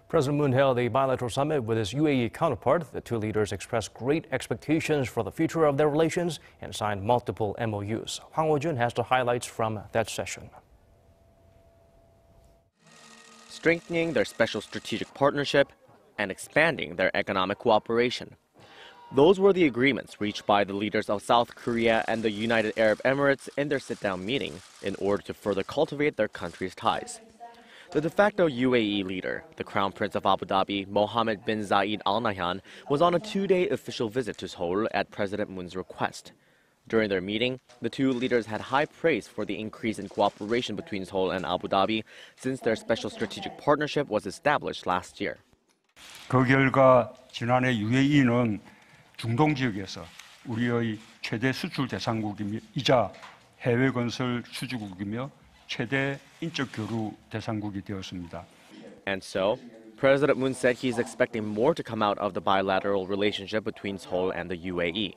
President Moon held a bilateral summit with his UAE counterpart. The two leaders expressed great expectations for the future of their relations and signed multiple MOUs. Hwang Hojun has the highlights from that session. Strengthening their special strategic partnership and expanding their economic cooperation. Those were the agreements reached by the leaders of South Korea and the United Arab Emirates in their sit-down meeting in order to further cultivate their countries' ties. The de facto UAE leader, the Crown Prince of Abu Dhabi, Mohammed bin Zayed Al-Nahyan, was on a two-day official visit to Seoul at President Moon's request. During their meeting, the two leaders had high praise for the increase in cooperation between Seoul and Abu Dhabi since their special strategic partnership was established last year. 그 결과 지난해 UAE는 중동 지역에서 우리의 최대 수출 대상국이자 해외 건설 수주국이며 최대 인적 교류 대상국이 되었습니다. And so, President Moon said he's expecting more to come out of the bilateral relationship between Seoul and the UAE.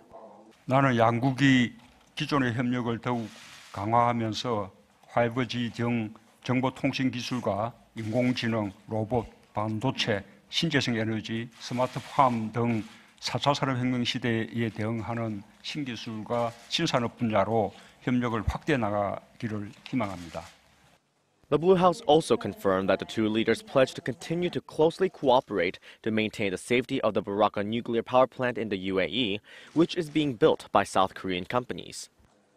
나는 양국이 기존의 협력을 더욱 강화하면서 5G 등 정보통신 기술과 인공지능, 로봇, 반도체, 신재생 에너지, 스마트팜 등 4차 산업혁명 시대에 대응하는 신기술과 신산업 분야로 협력을 확대해 나가기를 희망합니다. The Blue House also confirmed that the two leaders pledged to continue to closely cooperate to maintain the safety of the Barakah nuclear power plant in the UAE, which is being built by South Korean companies.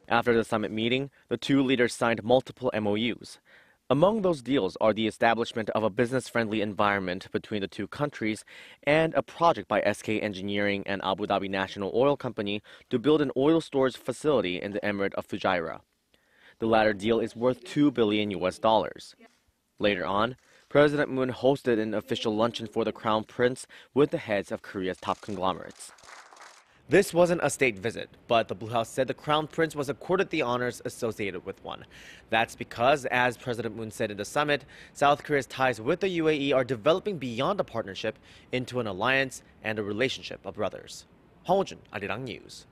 After the summit meeting, the two leaders signed multiple MOUs. Among those deals are the establishment of a business-friendly environment between the two countries and a project by SK Engineering and Abu Dhabi National Oil Company to build an oil storage facility in the Emirate of Fujairah. The latter deal is worth $2 billion. Later on, President Moon hosted an official luncheon for the Crown Prince with the heads of Korea's top conglomerates. This wasn't a state visit, but the Blue House said the Crown Prince was accorded the honors associated with one. That's because, as President Moon said in the summit, South Korea's ties with the UAE are developing beyond a partnership into an alliance and a relationship of brothers. Hwang Hojun, Arirang News.